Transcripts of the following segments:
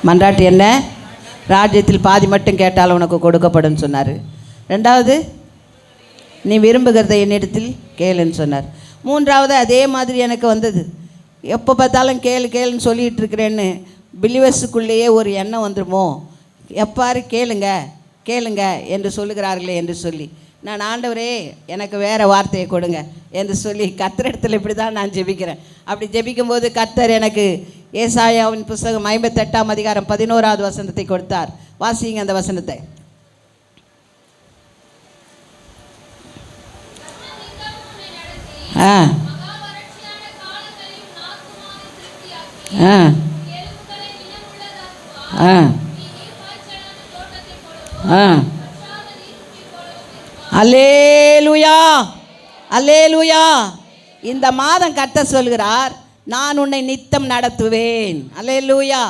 மன்றாட்டு என்ன? ராஜ்யத்தில் பாதி மட்டும் கேட்டால் உனக்கு கொடுக்கப்படும் சொன்னார். ரெண்டாவது, நீ விரும்புகிறத என்னிடத்தில் கேளுன்னு சொன்னார். மூன்றாவது அதே மாதிரி எனக்கு வந்தது. எப்போ பார்த்தாலும் கேளு கேளுன்னு சொல்லிகிட்டு இருக்கிறேன்னு பிலிவர்ஸுக்குள்ளேயே ஒரு எண்ணம் வந்துடுமோ, எப்பாரு கேளுங்க கேளுங்க என்று சொல்லுகிறார்களே என்று சொல்லி, நான் ஆண்டவரே எனக்கு வேறு வார்த்தையை கொடுங்க என்று சொல்லி கர்த்தரிடத்தில் இப்படி தான் நான் ஜெபிக்கிறேன். அப்படி ஜெபிக்கும்போது கர்த்தர் எனக்கு ஏசாயாவின் புஸ்தகம் 58ஆம் அதிகாரம் 11வது வசனத்தை கொடுத்தார். வாசிங்க அந்த வசனத்தை. ஆ ஆ ஆ ஆ அல்லேலூயா அல்லேலூயா. இந்த மாதம் கர்த்தர் சொல்கிறார், நான் உன்னை நித்தம் நடத்துவேன். அல்லேலூயா.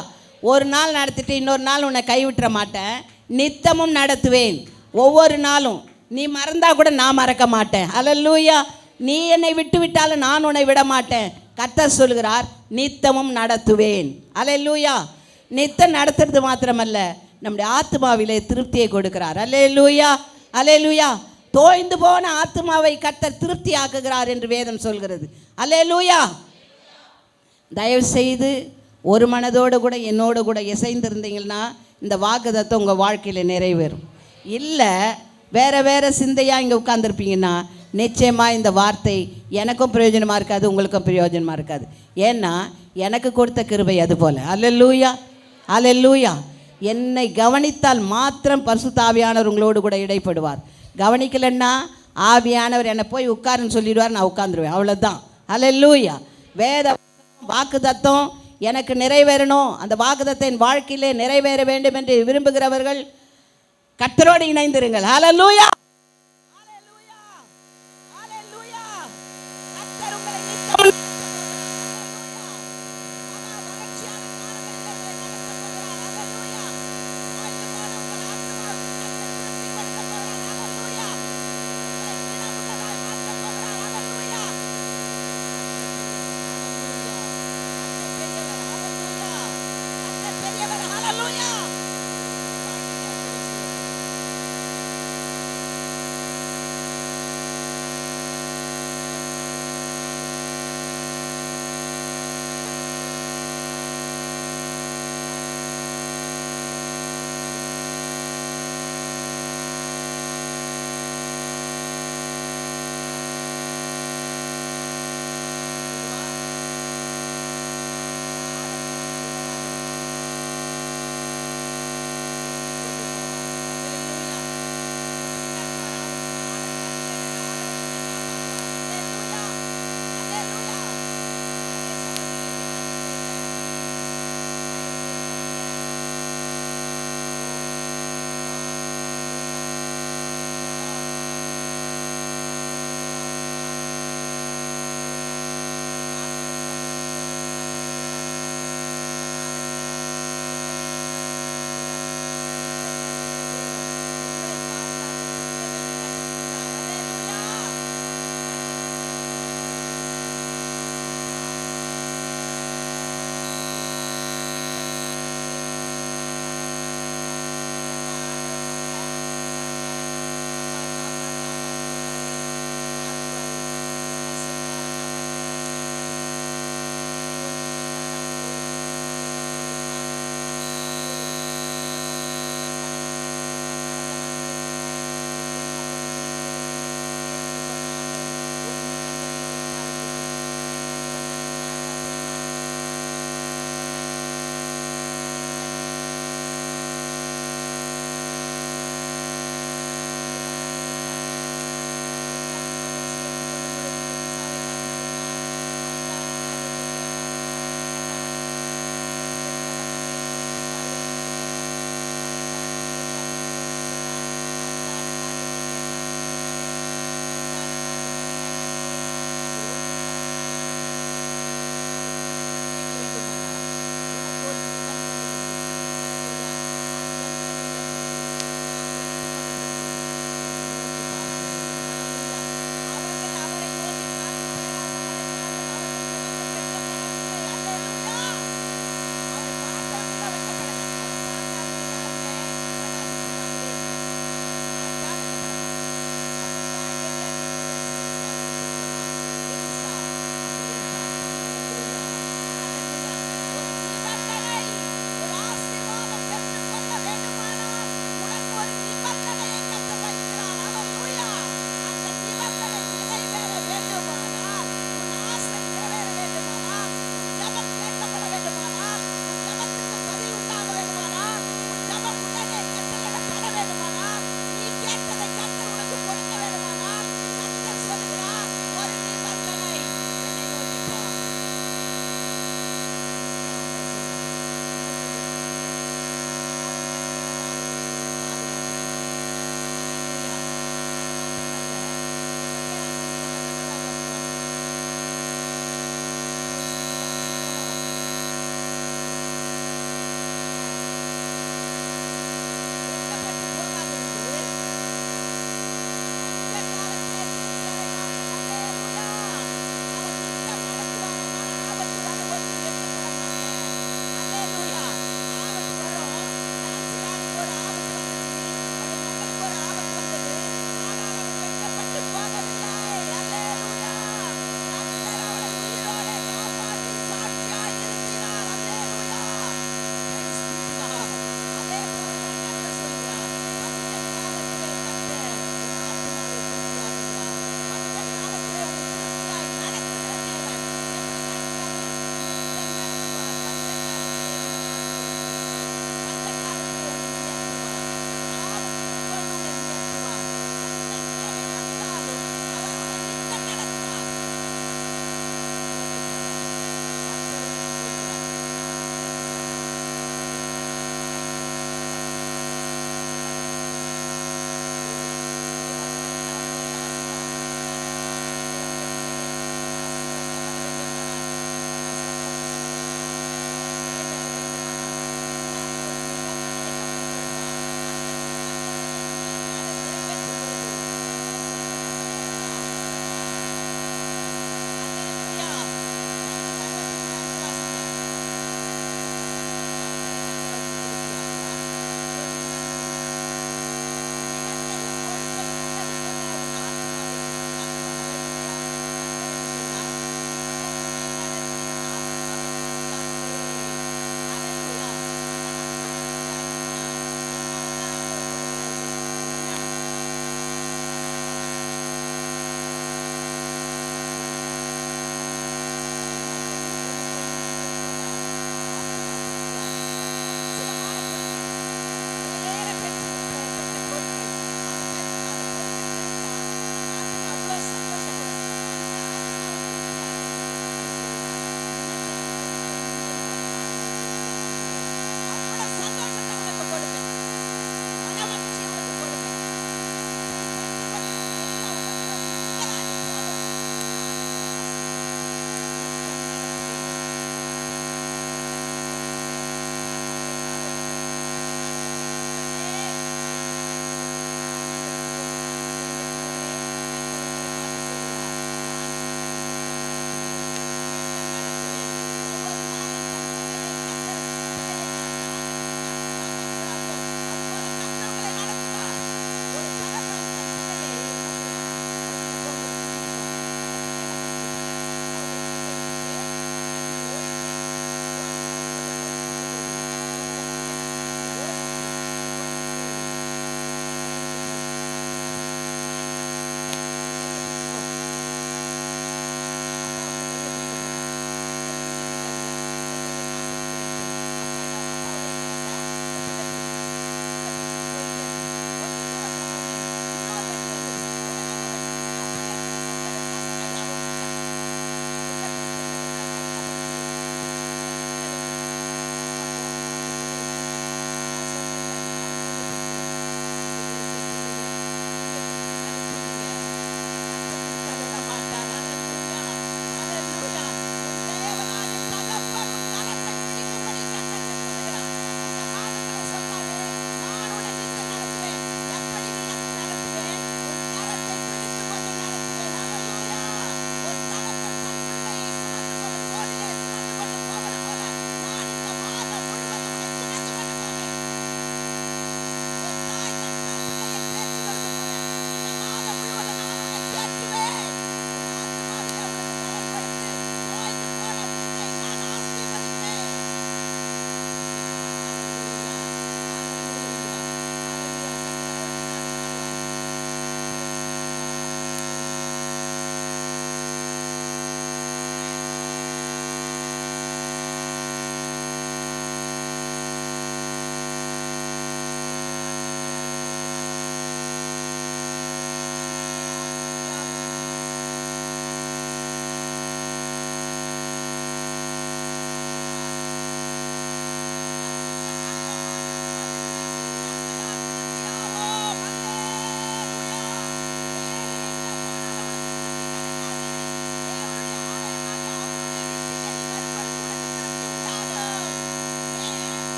ஒரு நாள் நடத்திட்டு இன்னொரு நாள் உன்னை கைவிட்டுற மாட்டேன், நித்தமும் நடத்துவேன். ஒவ்வொரு நாளும் நீ மறந்தா கூட நான் மறக்க மாட்டேன். அல்லேலூயா. நீ என்னை விட்டு விட்டாலும் நான் உன்னை விட மாட்டேன். கர்த்தர் சொல்கிறார், நித்தமும் நடத்துவேன். அல்லேலூயா. நித்தம் நடத்துறது மாத்திரமல்ல, நம்முடைய ஆத்மாவிலே திருப்தியை கொடுக்கிறார். அல்லேலூயா அல்லேலூயா. தோய்ந்து போன ஆத்மாவை கர்த்தர் திருப்தி ஆக்குகிறார் என்று வேதம் சொல்கிறது. அல்லேலூயா. தயவு செய்து ஒரு மனதோடு கூட என்னோடு கூட இசைந்திருந்தீங்கன்னா இந்த வாக்குத்தத்தம் உங்கள் வாழ்க்கையில் நிறைவேறும். இல்லை வேறு வேறு சிந்தையாக இங்கே உட்காந்துருப்பீங்கன்னா நிச்சயமாக இந்த வார்த்தை எனக்கும் பிரயோஜனமாக இருக்காது, உங்களுக்கும் பிரயோஜனமாக இருக்காது. ஏன்னா எனக்கு கொடுத்த கிருபை அது போல். அல்லேலூயா அல்லேலூயா. என்னை கவனித்தால் மாத்திரம் பரிசுத்த ஆவியானவர் உங்களோடு கூட இடைப்படுவார். கவனிக்கலைன்னா ஆவியானவர் என்னை போய் உட்காருன்னு சொல்லிடுவார், நான் உட்காந்துருவேன், அவ்வளோதான். அல்லேலூயா. வேத வாக்குத்தத்தம் எனக்கு நிறைவேறணும், அந்த வாக்குத்தத்தம் என் வாழ்க்கையிலே நிறைவேற வேண்டும் என்று விரும்புகிறவர்கள் கர்த்தரோடு இணைந்திருங்கள். அல்லேலூயா.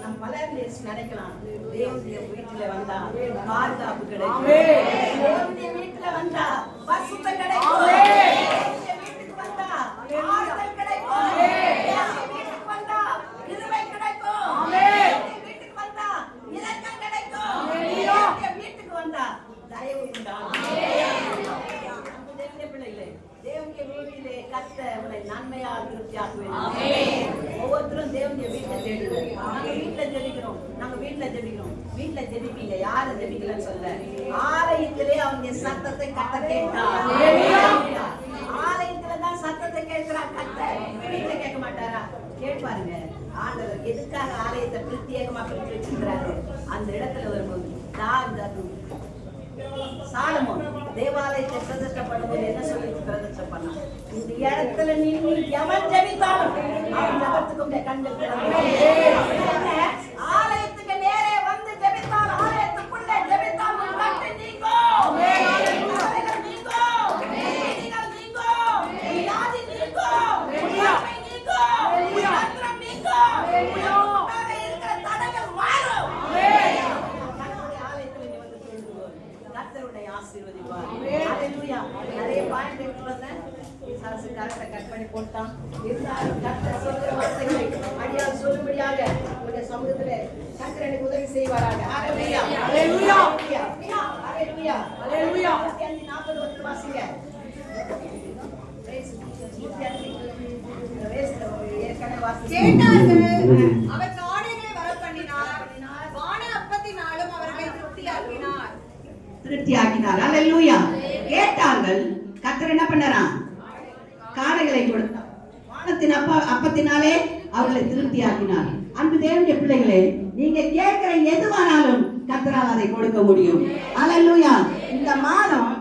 நம்ம பலர் நினைக்கலாம் தேவனுடைய வீட்டுல வந்தா பாதுகாப்பு கிடைக்கும், தேவனுடைய வீட்டுல வந்தா பசுத்த கிடைக்கும், வீட்டுக்கு வந்தா ஆறுதல் கிடைக்கும், வீட்டுக்கு வந்தா இருமை கிடைக்கும், வீட்டுக்கு வந்தா இரக்கம் கிடைக்கும், வீட்டுக்கு வந்தா தயவு உண்டாகும். தேவனுடைய வீட்டிலே கர்த்தர் உன்னை நன்மையால் திருப்தியாக்குவார். ஒவ்வொருத்தரும் தேவனுடைய வீட்டை தேடுவோம். நாங்க வீட்டுல ஜெபிக்கிறோம், வீட்டுல ஜெபிப்பீங்க. யாரை ஜெபிக்கலன்னு சொல்ல, ஆலயத்திலே அவங்க சத்தத்தை கர்த்தர் கேட்டார். ஆலயத்துலதான் சத்தத்தை கேட்கிறார் கர்த்தர். வீட்டுல கேட்க மாட்டாரா? கேட்பாருங்க. ஆண்டவர் எதுக்காக ஆலயத்தை பிரத்யேகமா பிரித்து வச்சிருக்கிறாரு? அந்த இடத்துல வரும்போது சாலமோன் தேவாலயத்தை பிரதிஷ்டை பண்ணும்போது என்ன சொல்லி பிரதிஷ்டை பண்ணான்? இந்த இடத்துல நீ எவன் ஜெபித்தாலும் அவன் ஜெபத்துக்கு கண்கள் ஆலயத்துக்கு நேரே வந்து ஜெபித்தால், ஆலயத்துக்குள்ள ஜெபித்தால் உன் கட்டு நீங்கும், வியாதி நீங்கும், இருக்கிற தடைகள் மாறும். ஆசீர்வதிப்பார். ஹல்லேலூயா. நிறைய பாயிண்ட் எடுத்துறேன். சாசு கரெக்ட்டா கட் பண்ணி போட்டான். இருந்தாலும் கர்த்தர் சொல்ற வார்த்தைகளை அடியால் சொல்லும்படியாக உங்களுடைய சமூகத்திலே கர்த்தர் எனக்கு உதவி செய்வாராக. ஹல்லேலூயா. ஹல்லேலூயா. ஹல்லேலூயா. ஹல்லேலூயா. 40 வாசிங்க. அவர் காடைகளை வரப்பண்ணினார், வான அப்பத்தினாலும் அவர்களை திருப்தியாக்கினார். ஹல்லேலூயா. கேட்டார்கள். கர்த்தர் என்ன பண்ணாராம்? காடைகளை கொடுத்தார். வானத்தின் அப்பத்தினாலே அவர்களை திருப்தியாக்கினார். அன்பு தேவனுடைய பிள்ளைகளே, நீங்க கேட்கிற எதுவானாலும் கர்த்தரால் அதை கொடுக்க முடியும். ஹல்லேலூயா. இந்த மாதம்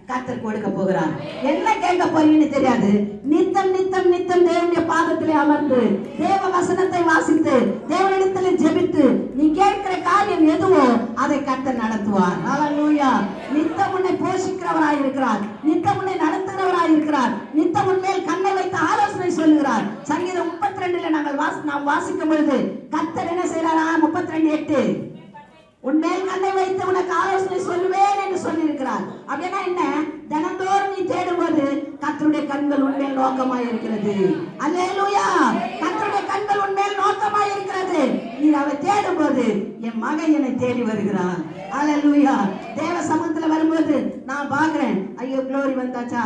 கர்த்தர் கொடுக்க போகிறார். என்ன கேட்க போறீங்கன்னு தெரியாது. நித்தம் நித்தம் நித்தம் தேவனுடைய பாதத்திலே அமர்ந்து தேவ வசனத்தை வாசித்து தேவனிடத்திலே ஜெபித்து நீ கேட்கிற காரியம் எதுவோ அதை கர்த்தர் நடத்துவார். ஹல்லேலூயா. நித்தம் உன்னை போஷிக்கிறவராய் இருக்கிறார், நித்தம் உன்னை நடத்துகிறவராய் இருக்கிறார், நித்தம் உன் மேல் கண்ணை வைத்து ஆலோசனை சொல்லுகிறார். சங்கீதம் 32 நாம் வாசிக்கும் பொழுது கர்த்தர் என்ன செய்யறாரா? 32:8 உன்மேல் கண்ணை வைத்து உனக்கு ஆலோசனை சொல்லுவேன் என்று சொல்லி இருக்கிறார். அப்படின்னா என்ன? தினந்தோறும் நீ தேடும்போது கர்த்தருடைய கண்கள் உன்மேல் நோக்கமாய் இருக்கிறது. அல்லேலூயா. கர்த்தருடைய கண்கள் உன்மேல் நோக்கமாய் இருக்கிறது. நீ அவரை தேடும்போது என் மகன் என்னை தேடி வருகிறான். அல்லேலூயா. தேவ சமூகத்துல வரும்போது நான் பாக்குறேன், ஐயோ க்ளோரி வந்தாச்சா,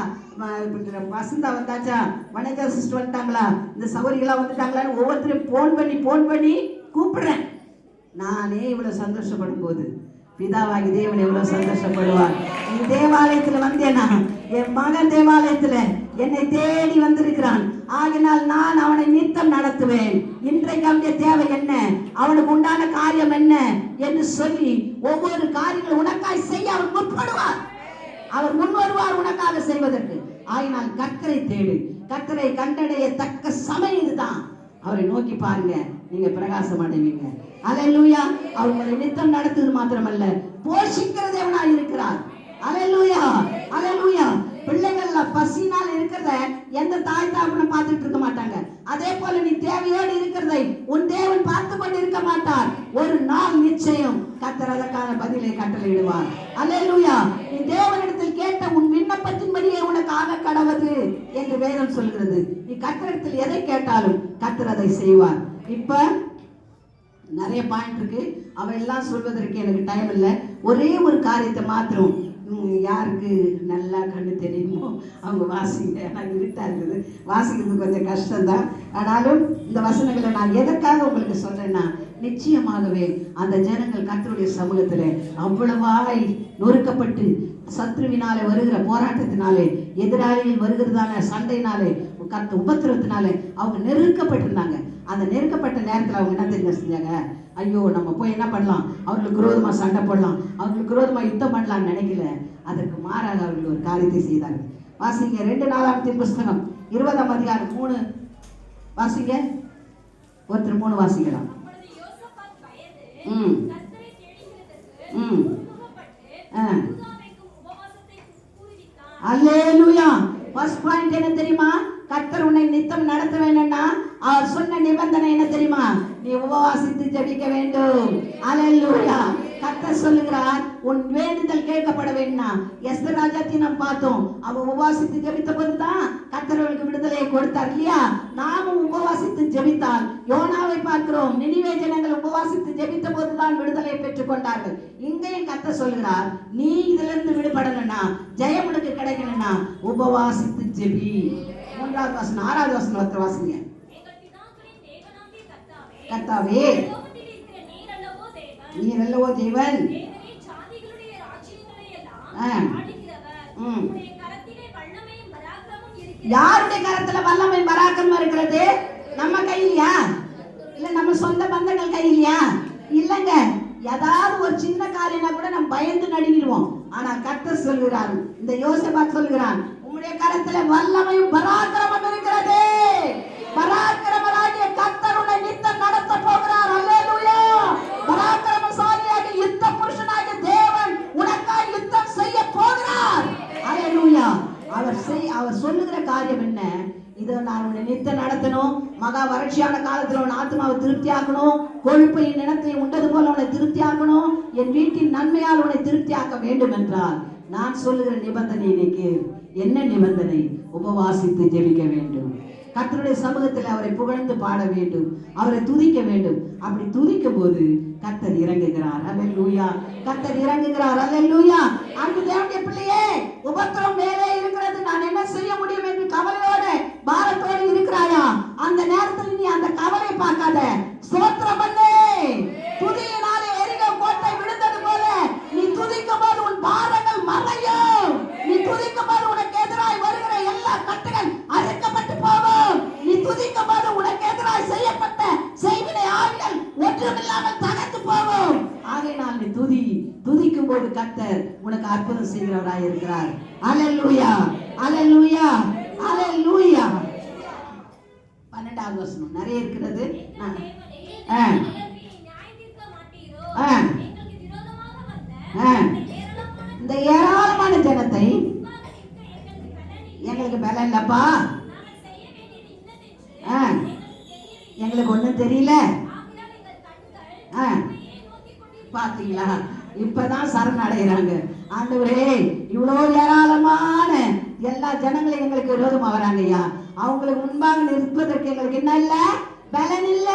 வசந்தா வந்தாச்சா, வனஜா சிஸ்டர் வந்துட்டாங்களா, இந்த சகோதரிகளா வந்துட்டாங்களான்னு ஒவ்வொருத்தரும் போன் பண்ணி கூப்பிடுறேன். நானே இவ்வளவு சந்தோஷப்படும் போது பிதாவாகி தேவன் எவ்வளவு சந்தோஷப்படுவார். நீ தேவாலயத்துல வந்தேனா, என் மகன் தேவாலயத்துல என்னை தேடி வந்திருக்கிறான், ஆகினால் நான் அவனை நித்தம் நடத்துவேன். இன்றைக்கு அவனுடைய தேவை என்ன, அவனுக்கு உண்டான காரியம் என்ன என்று சொல்லி ஒவ்வொரு காரியங்களும் உனக்காய் செய்ய அவர் முற்படுவார். அவர் முன் வருவார் உனக்காக செய்வதற்கு. ஆகினால் கர்த்தரை தேடு. கர்த்தரை கண்டடைய தக்க சமயம் இதுதான். அவரை நோக்கி பாருங்க, நீங்க பிரகாசம் அடைவீங்க. அல்லேலூயா. அவர் உங்களை நித்தம் நடத்துவது மாத்திரமல்ல, போஷிக்கிற தேவனாய் இருக்கிறார். அல்லேலூயா. அல்லேலூயா. பிள்ளைகள்ல பசினால் இருக்கிறத எந்த தாய் தாப்பனும் பார்த்துட்டு இருக்க மாட்டாங்க. அதே போல நீ தேவையோடு இருக்கிறதை உன் தேவன் பார்த்து கொண்டு இருக்க மாட்டார். ஒரு நாள் நிச்சயம் கர்த்தர் அதற்கான பதிலை கட்டளையிடுவார். அல்லேலூயா. நீ தேவனிடத்தில் கேட்ட உன் விண்ணப்பத்தின்படியே உனக்கு ஆக கடவது என்று வேதம் சொல்கிறது. நீ கர்த்தரிடத்தில் எதை கேட்டாலும் கர்த்தர் அதை செய்வார். இப்ப நிறைய பாயிண்ட் இருக்கு, அவையெல்லாம் சொல்வதற்கு எனக்கு டைம் இல்லை. ஒரே ஒரு காரியத்தை மாத்திரம் யாருக்கு நல்லா கண்ணு தெரியுமோ அவங்க வாசிங்க. எனக்கு இருட்டா இருக்குது, வாசிக்கிறது கொஞ்சம் கஷ்டம்தான். ஆனாலும் இந்த வசனங்களை நான் எதற்காக உங்களுக்கு சொல்றேன்னா, நிச்சயமாகவே அந்த ஜனங்கள் கர்த்தருடைய சமூகத்துல அவ்வளவாய் நொறுக்கப்பட்டு சத்ருவினாலே வருகிற போராட்டத்தினாலே, எதிராளிகள் வருகிறதான சண்டையினாலே, உபத்திரத்தினாலே அவங்க நெருக்கப்பட்டிருந்தாங்க. அந்த நெருக்கப்பட்ட நேரத்தில் அவங்க என்ன தெரிஞ்ச செஞ்சாங்க? ஐயோ நம்ம போய் என்ன பண்ணலாம், அவர்களுக்கு விரோதமாக சண்டை போடலாம், அவர்களுக்கு விரோதமாக யுத்தம் பண்ணலாம்னு நினைக்கல. அதற்கு மாறாக அவர்கள் ஒரு காரியத்தை செய்தார்கள். வாசிங்க 2 நாளாகமத்தின் புஸ்தகம் 20ஆம் அதிகாரம் 3 வாசிங்க. ஒருத்தர் 3 வாசிக்கலாம். அல்லேலூயா. ஃபர்ஸ்ட் பாயிண்ட் என்ன தெரியுமா? கர்த்தர் உன்னை நித்தம் நடத்த வேணும்னா அவர் சொன்ன நிபந்தனை என்ன தெரியுமா? நீ உபவாசித்து ஜெபிக்க வேண்டும். அல்லேலூயா. கர்த்தர் சொல்லுகிறார் உன் வேண்டுதல் கேட்கப்பட வேண்டாம். எஸ்தர் ராஜாத்தி நாம் பார்த்தோம். அவ உபவாசித்து ஜெபித்த போதுதான் கர்த்தர் அவளுக்கு விடுதலையை கொடுத்தார் இல்லையா? நாமும் உபவாசித்து ஜெபித்தால் யோனாவை பார்க்கிறோம். நினிவே ஜனங்கள் உபவாசித்து ஜெபித்த போதுதான் விடுதலை பெற்றுக் கொண்டார்கள். இங்கேயும் கர்த்தர் சொல்கிறார் நீ இதுல இருந்து விடுபடணும்னா, ஜெயம் உனக்கு கிடைக்கணும்னா உபவாசித்து ஜெபி. 3வது வசனம் 6வது வசனம் வாசிங்க. கர்த்தாவே நீர் அல்லவோ தேவன், யாருடைய கரத்துல வல்லமை பராக்கிரமம் இருக்கிறது? நம்ம கையிலையா? இல்ல நம்ம சொந்த பந்தங்கள் கையிலையா? இல்லங்க. ஏதாவது ஒரு சின்ன காரியம்னா கூட நம்ம பயந்து நடுங்கிடுவோம். ஆனா கர்த்தர் சொல்கிறார், இந்த யோசேபாத் சொல்கிறான், உம்முடைய கரத்துல வல்லமையும் பராக்கிரமம் இருக்கிறது. பராக்கிரமராகிய கர்த்தர் உன்னை நித்தம் நடத்த போகிறார். அல்லேலூயா. பராக்கிரமசாலியாக யுத்த புருஷனாகிய தேவன் உனக்காய் யுத்தம் செய்ய போகிறார். அல்லேலூயா. அவர் சொல்லுகிற காரியம் என்ன? இதை நான் உன்னை நித்தம் நடத்தணும். மகா வறட்சியான காலத்துல உன் ஆத்மாவை திருப்தி ஆக்கணும். கொழுப்பையும் நிலத்தையும் உண்டது போல உன்னை திருப்தி ஆக்கணும். என் வீட்டின் நன்மையால் உன்னை திருப்தி ஆக்க வேண்டும் என்றால் நான் சொல்லுகிற நிபந்தனை இன்னைக்கு என்ன நிபந்தனை? உபவாசித்து ஜெபிக்க வேண்டும். கர்த்தருடைய சமூகத்தில் அவரை புகழ்ந்து பாட வேண்டும். அவரை துதிக்க வேண்டும். அப்படி துதிக்கும் போது கர்த்தர் இறங்குகிறார். அல்லேலூயா. கர்த்தர் இறங்குகிறார். அல்லேலூயா. அன்பு தேவனுடைய பிள்ளையே, உபத்திரம் மேலே இருக்கிறது, நான் என்ன செய்ய முடியும் என்று கவலையோட பாரத்தோடு இருக்கிறாயா? அந்த நேரத்தில் நீ அந்த கவலை பார்க்காத, ஸ்தோத்திரம் பண்ணு. துதியினாலே எரிகோ கோட்டை விழுந்தது போல நீ துதிக்கும் போது உன் பாரங்கள் மறையும். நீ துதிக்கும் போது உனக்கு எதிராய் வருகிற எல்லா கட்டுகள் அறுக்கப்பட்டு போகும். நீ துதிக்கும் போது உனக்கு எதிராய் செய்யப்பட்ட செய்வினை ஆவிகள் ஒன்றுமில்லாமல் தகர்த்து போகும். ஆகையினால் நீ துதிக்கும் போது கர்த்தர் உனக்கு அற்புதம் செய்கிறவராய் இருக்கிறார். அல்லேலூயா. அல்லேலூயா. அல்லேலூயா. 12வது வசனம் நிறைய இருக்கிறது. இந்த ஏராளமான ஜனத்தை எங்களுக்கு பலம் இல்லப்பா, எங்களுக்கு ஒண்ணும் தெரியல. பாத்தீங்களா? இப்பதான் சரணடைகிறாங்க. ஆண்டவரே, இவ்வளவு ஏராளமான எல்லா ஜனங்களும் எங்களுக்கு விரோதமா வராங்க ஐயா. அவங்களுக்கு முன்பாக நிற்பதற்கு எங்களுக்கு என்ன இல்ல? பலன் இல்ல.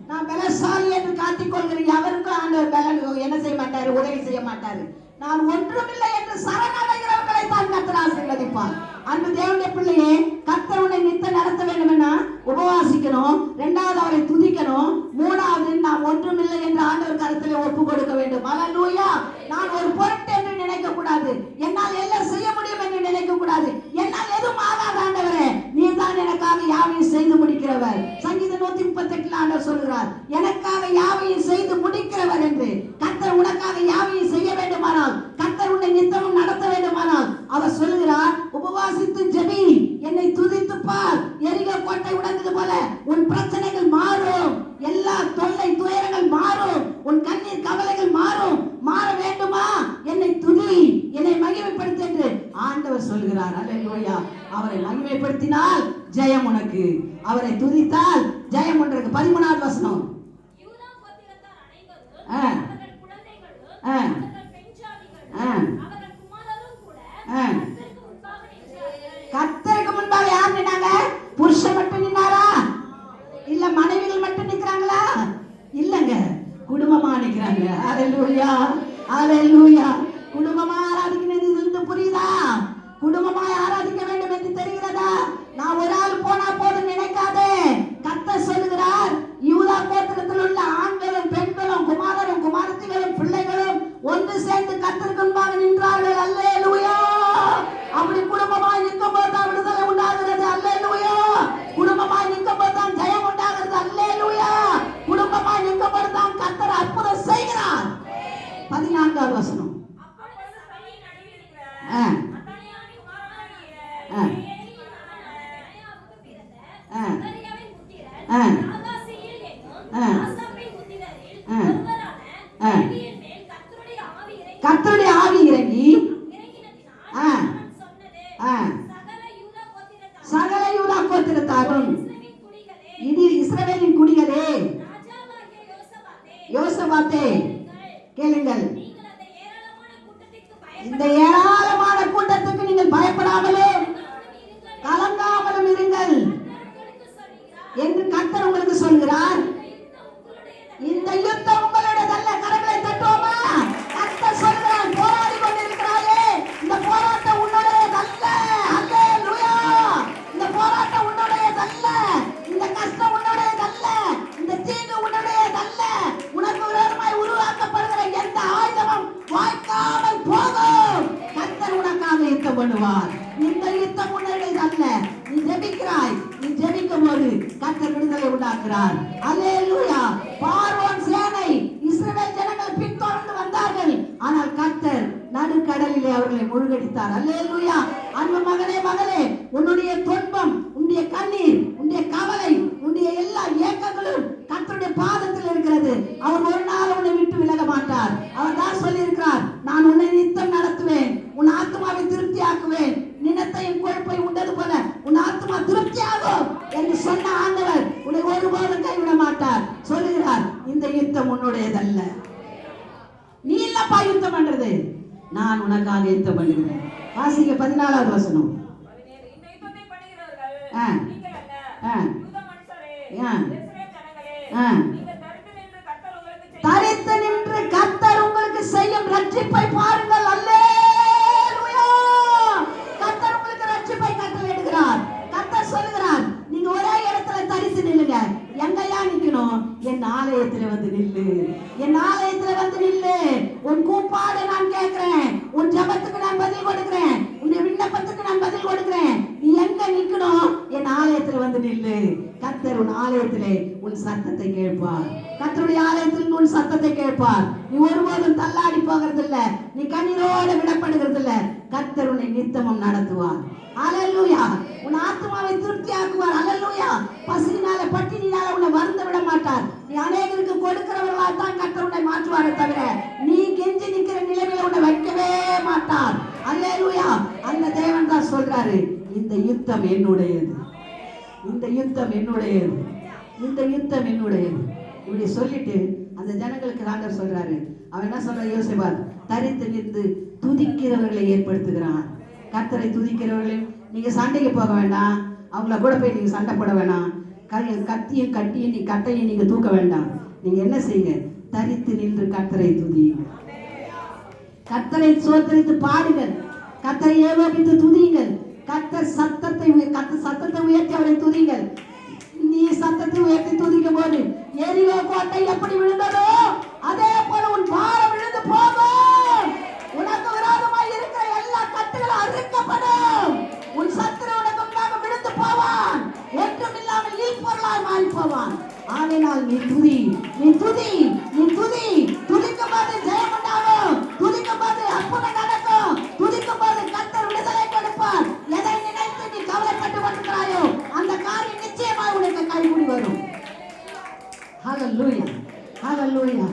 நான் பலசாலி என்று காட்டிக் கொள்கிறேன். அவருக்கும் ஆண்டவர் பலன் என்ன செய்ய மாட்டாரு? உதவி செய்ய மாட்டாரு. நான் ஒன்றுமில்லை என்று சரணடைகிறவர்களை தான் கர்த்தர் ஆசீர்வதிப்பார். அன்பு தேவனுடைய பிள்ளையே, கர்த்தர் உன்னை நித்தம் நடத்த வேண்டும்னா உபவாசிக்கணும். 2வது அவரை துதிக்கணும். 3வது நான் ஒன்றுமில்லை என்று ஆண்டவர் கருத்துல ஒப்பு கொடுக்க வேண்டும். அல்லேலூயா. நான் ஒரு பொருட்டு என்று நினைக்க கூடாது. என்னால் எல்லாம் செய்ய முடியும் என்று நினைக்க கூடாது. என்னால் எதுவும் ஆகாத ஆண்டவரே, நீர் தான் எனக்காக யாவையும் செய்து முடிக்கிறவர். சங்கீதம் 138 ஆண்டவர் சொல்கிறார், எனக்காக யாவையும் செய்து முடிக்கிறவர் என்று. கர்த்தர் உனக்காக யாவையும் செய்ய வேண்டுமானால், கர்த்தர் உன்னை நித்தமும் நடத்த வேண்டுமானால் அவர் சொல்லுகிறார், உபவாசித்து ஜெபி, என்னை துதித்து பார். எரிகோ கோட்டை உடைந்தது போல உன் பிரச்சனைகள் மாறும். எல்லா தொல்லை துயரங்கள் மாறும். உன் கண்ணீர் கவலைகள் மாறும். மாற வேண்டுமா? என்னை துதி, என்னை மகிமைப்படுத்து என்று ஆண்டவர் சொல்கிறார். அல்லேலூயா. அவரை மகிமைப்படுத்தினால் ஜெயம் உனக்கு, அவரை துதித்தால் ஜெயம் உனக்கு. 13வது வசனம். கர்த்தருக்கு முன்பாக யார் நின்னாங்க? புருஷன் மட்டும் நின்னாரா? இல்ல மனைவிகள் மட்டும் நிக்கிறாங்களா? இல்லங்க, குடும்பமா நிக்கிறாங்க. அல்லேலூயா. அல்லேலூயா. குடும்பமா ஆராதிக்கிறது இருந்து புரியுதா? குடும்பமாய் ஆராதிக்க வேண்டும் என்று தெரிகிறதா? நான் ஒரு ஆள் போனா போதும் நினைக்காதே. கர்த்தர் சொல்லுகிறார், யூதா கோத்திரத்தில் உள்ள ஆண்களும் பெண்களும் குமாரரும் குமாரத்திகளும் பிள்ளைகளும் ஒன்று சேர்ந்து கர்த்தருக்கு முன்பாக நின்றார்கள். அல்லேலூயா. அப்படி குடும்பமாய் நிற்கும் போது தான் விடுதலை உண்டாகிறது. அல்லேலூயா. குடும்பமாய் நிற்கும் போது தான் ஜெயம் உண்டாகிறது. அல்லேலூயா. குடும்பமாய் நிற்கும் போது தான் கர்த்தர் அற்புதம் செய்கிறார். 14வது வசனம். கர்த்தருடைய ஆவி இறங்கி கோத்திரத்தாரும் இது இஸ்ரவேலின் குடிகளே, யோசபாத்தே கேளுங்கள், இந்த ஏராளமான கூட்டத்துக்கு நீங்கள் பயப்படாமலும் கலங்காமலும் இருங்கள் என்று கர்த்தர் உங்களுக்கு சொல்கிறார். இந்த யுத்தம் உங்களுடையதல்ல. கரங்களை தட்டுவோமா? கர்த்தர் சொல்கிறார், போராடி கொண்டிருக்கிறாயே, இந்த போராட்டம் உன்னுடையதல்ல. அல்லேலூயா. இந்த போராட்டம் உன்னுடையதல்ல. இந்த கஷ்டம் உன்னுடையதல்ல. இந்த தீங்கு உன்னுடையதல்ல. உனக்கு விரோதமாய் உருவாக்கப்படுகிற எந்த ஆயுதமும் வாய்க்காமல் போகும். கர்த்தர் உனக்காக யுத்தம் பண்ணுவார். இந்த யுத்தம் உன்னுடையதல்ல. நீ ஜெபிக்கிறாய், நீ ஜெபிக்கும் போது கர்த்தர் விடுதலை உண்டாக்குறார். அல்லேலூயா. பார்வோன் சேனை இஸ்ரவேல் ஜனங்கள் பின்தொடர்ந்து வந்தார்கள். ஆனால் கர்த்தர் நடுக்கடலிலே அவர்களை முழுகடித்தார். அல்லேலூயா. அன்பு மகனே, மகளே, உன்னுடைய துன்பம், உன்னுடைய கண்ணீர், உன்னுடைய கவலை, உன்னுடைய எல்லா ஏக்கங்களும் கர்த்தருடைய பாதத்தில் இருக்கிறது. அவர் ஒரு நாள் உன்னை விட்டு விலக மாட்டார். அவர் தான் சொல்லி இருக்கிறார், நான் உன்னை நித்தம் நடத்துவேன், உன் ஆத்மாவை திருப்தி ஆக்குவேன், நினத்தையும் கொழுப்பை உண்டது போல உன் ஆத்மா திருப்தி ஆகும் என்று சொன்ன ஆண்டவர் உன்னை ஒருபோதும் கைவிட மாட்டார். சொல்லுகிறார், இந்த யுத்தம் உன்னுடையதல்ல. நீ இல்லப்பா யுத்தம் பண்றது, நான் உனக்காக யுத்தம் பண்ணுகிறேன். வாசிக்க 14வது வசனம். தரித்து நின்று கர்த்தர் உங்களுக்கு செய்யும் ரட்சிப்பை பாருங்கள். அல்லேலூயா. கர்த்தர் உங்களுக்கு ரட்சிப்பை கட்டளையிடுகிறார். கர்த்தர் சொல்லுகிறார், நீங்க ஒரே இடத்துல தரித்து நில்லுங்க. எங்கயா நிக்கணும்? என் ஆலயத்துல வந்து நில்லு. என் ஆலயத்துல வந்து நில்லு. உன் கூப்பாடு நான் கேட்கிறேன். உன் ஜெபத்துக்கு நான் பதில் கொடுக்கிறேன். உன் விண்ணப்பத்துக்கு நான் பதில் கொடுக்கிறேன். நீ எங்க நிக்கணும்? என் ஆலயத்துல வந்து நில்லு. கர்த்தர் உன் ஆலயத்திலே உன் சத்தத்தை கேட்பார். கர்த்தருடைய ஆலயத்தில் உன் சத்தத்தை கேட்பார். நீ ஒருபோதும் தள்ளாடி போகிறது இல்ல. நீ கண்ணீரோடு விடப்படுகிறது இல்ல. கர்த்தர் உன்னை நித்தமும் நடத்துவார். அல்லேலூயா. உன் ஆத்மாவை திருப்தி ஆக்குவார். அல்லேலூயா. பசியினால பட்டினியால உன்னை வருந்த விட மாட்டார். நீ அநேகருக்கு கொடுக்கிறவர்களா தான் கர்த்தர் உன்னை மாற்றுவாரே தவிர நீ கெஞ்சி நிக்கிற நிலைமையில உன்னை வைக்கவே மாட்டார். அல்லேலூயா. அந்த தேவன் தான் சொல்றாரு, இந்த யுத்தம் என்னுடையது, இந்த யுத்தம் என்னுடையது, இந்த யுத்தம் என்னுடையது. இப்படி சொல்லிட்டு அந்த ஜனங்களுக்கு ஆண்டவர் சொல்றாரு. அவன் என்ன சொல்ற? யோசிப்பார், தரித்து நின்று துதிக்கிறவர்களை ஏற்படுத்துகிறான். கர்த்தரை துதிக்கிறவர்கள் நீங்க சண்டைக்கு போக வேண்டாம். அவங்கள கூட போய் நீங்க சண்டை போட வேண்டாம். கத்தியும் கட்டியும் நீ கட்டையும் நீங்க தூக்க வேண்டாம். நீங்க என்ன செய்யுங்க? தரித்து நின்று கர்த்தரை துதியுங்க. கர்த்தரை சோத்தரித்து பாடுங்கள். கர்த்தரை ஏகோபித்து துதியுங்கள். கர்த்தர் சத்தத்தை உயர்த்தி அவரை துதிங்கள். நீ சத்தத்தை உயர்த்தி துதிக்கும் போது எரிகோ கோட்டை எப்படி விழுந்ததோ அதே போல உன் பாரம் விழுந்து போகும். உனக்கு விரோதமாய் இருக்கிற எல்லா கட்டுகளும் அறுக்கப்படும். உன் சத்துரு உனக்கு முன்னாக விழுந்து போவான். ஒன்றுமில்லாமல் இல்பொருளாய் மாறி போவான். ஆகையினால் நீ துதி, நீ துதி, நீ துதி. துதிக்கும் போது ஜெயம் உண்டாகும். துதிக்கும் போது அற்புதம் நடக்கும். துதிக்கும் போது கர்த்தர் விடுதலை கொடுப்பார். எதை நினைத்து நீ கவலைப்பட்டு கொண்டிருக்கிறாயோ அந்த காரியம் நிச்சயமாக உனக்கு கைகூடி வரும். ஹல்லேலூயா, ஹல்லேலூயா,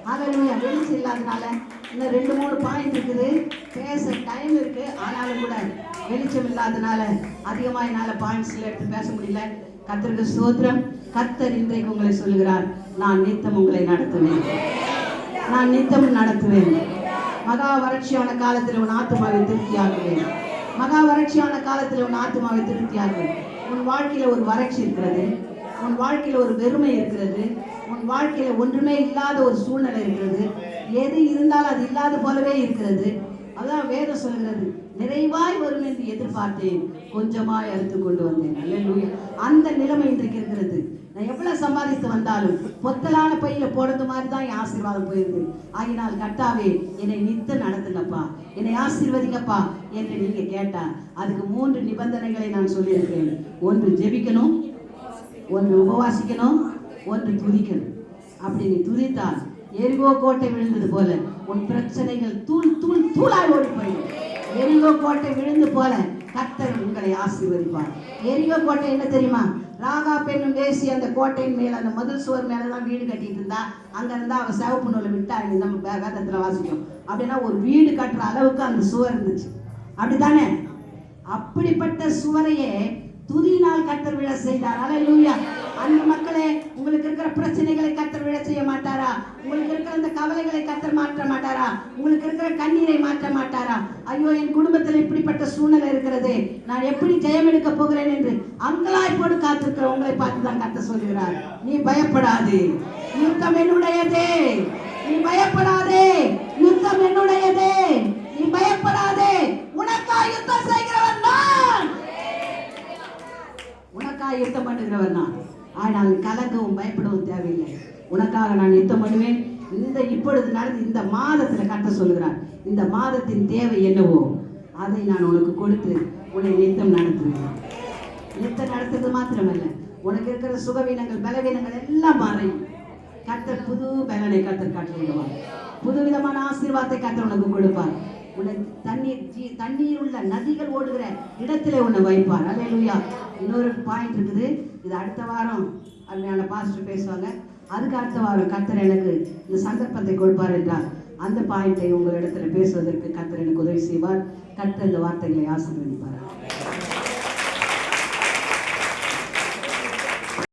ஹல்லேலூயா. வெளிச்சம் இல்லாதனால இன்னும் 2-3 பாயிண்ட் இருக்குது. பேச டைம் இருக்கு. ஆனாலும் கூட வெளிச்சம் இல்லாதனால அதிகமாக என்னால் பாயிண்ட்ஸ்ல எடுத்து பேச முடியல. கர்த்தருக்கு ஸ்தோத்திரம். கர்த்தர் இன்றைக்கு உங்களை சொல்லுகிறார், நான் நித்தம் உங்களை நடத்துவேன், நான் நித்தம் நடத்துவேன். மகா வறட்சியான காலத்தில் உன் ஆத்மாவை திருப்தியாகுவேன். மகா வறட்சியான காலத்தில் உன் ஆத்மாவை திருப்தியாகுவேன். உன் வாழ்க்கையில ஒரு வறட்சி இருக்கிறது. உன் வாழ்க்கையில ஒரு வெறுமை இருக்கிறது. உன் வாழ்க்கையில ஒன்றுமே இல்லாத ஒரு சூழ்நிலை இருக்கிறது. எது இருந்தாலும் அது இல்லாத போலவே இருக்கிறது. அதான் வேதம் சொல்கிறது, நிறைவாய் வரும் என்று எதிர்பார்த்தேன், கொஞ்சமாய் அறுத்து கொண்டு வந்தேன். அல்லேலூயா. அந்த நிலைமை இன்றைக்கு இருக்கிறது. நான் எவ்வளவு சம்பாதித்து வந்தாலும் பொத்தலான பையில போடுறது மாதிரி தான் என் ஆசீர்வாதம் போயிருக்கு. ஆகினால் கர்த்தாவே என்னை நித்த நடத்துங்கப்பா, என்னை ஆசீர்வதிங்கப்பா என்று நீங்க கேட்டா அதுக்கு 3 நிபந்தனைகளை நான் சொல்லியிருக்கேன். ஒன்று ஜெபிக்கணும், ஒன்று உபவாசிக்கணும், ஒன்று துதிக்கணும். அப்படி நீ துதித்தால் எரிகோ கோட்டை விழுந்தது போல உன் பிரச்சனைகள் தூள் தூள் தூளாய் ஓடி போயிடும். எரிகோ கோட்டை விழுந்து போல கர்த்தர் உங்களை ஆசீர்வதிப்பார். எரிகோ கோட்டை என்ன தெரியுமா? ராகா பெண்ணும் வேசி அந்த கோட்டையின் மேல அந்த மதில் சுவர் மேலதான் வீடு கட்டிட்டு இருந்தா. அங்க இருந்தா அவ சிவப்பு நூலை விட்டாங்க. நம்ம வேதத்துல வாசிக்கும். அப்படின்னா ஒரு வீடு கட்டுற அளவுக்கு அந்த சுவர் இருந்துச்சு. அப்படித்தானே? அப்படிப்பட்ட சுவரையே துதியினால் கர்த்தர் விழ செய்தார். அல்லேலூயா. அந்த மக்களே, உங்களுக்கு இருக்கிற பிரச்சனைகளை கர்த்தர் விழ செய்ய மாட்டாரா? உங்களுக்கு இருக்கிற அந்த கவலைகளை கர்த்தர் மாற்ற மாட்டாரா? உங்களுக்கு இருக்கிற கண்ணீரை மாற்ற மாட்டாரா? ஐயோ, என் குடும்பத்தில் இப்படிப்பட்ட சூழ்நிலை இருக்கிறது, நான் எப்படி ஜெயம் எடுக்க போகிறேன் என்று அங்கலாய்ப்போடு காத்திருக்கிற உங்களை பார்த்து தான் கர்த்தர் சொல்கிறார், நீ பயப்படாதே, யுத்தம் என்னுடையதே. நீ பயப்படாதே, யுத்தம் என்னுடையதே. நீ பயப்படாதே, உனக்காய் யுத்தம் செய்கிறவன் நான். உனக்காய் யுத்தம் பண்ணுகிறவன் நான். ஆனால் கலங்கவும் பயப்படவும் தேவையில்லை. உனக்காக நான் யுத்தம் பண்ணுவேன். இப்பொழுது நடந்து இந்த மாதத்தில் கர்த்தர் சொல்கிறார், இந்த மாதத்தின் தேவை என்னவோ அதை நான் உனக்கு கொடுத்து உன்னை நித்தம் நடத்துவேன். நித்தம் நடத்துறது மாத்திரமல்ல, உனக்கு இருக்கிற சுகவீனங்கள் பலவீனங்கள் எல்லாம் மாறையும். கர்த்தர் புது பலனை கர்த்தர் காட்டிவிடுவார். புது விதமான ஆசீர்வாதத்தை கர்த்தர் உனக்கு கொடுப்பார். உன்னை தண்ணீர் உள்ள நதிகள் ஓடுகிற இடத்திலே உன்னை வைப்பார். அல்லேலூயா. இன்னொரு பாயிண்ட் இருக்குது, இது அடுத்த வாரம் அருமையான பாஸ்டர் பேசுவாங்க. அதுக்கு அடுத்த வாரம் கர்த்தர் எனக்கு இந்த சந்தர்ப்பத்தை கொடுப்பார் என்றால் அந்த பாயிண்டை உங்கள் இடத்துல பேசுவதற்கு கர்த்தர் எனக்கு உதவி செய்வார். கர்த்தர் இந்த வார்த்தைகளை ஆசீர்வதிப்பார்.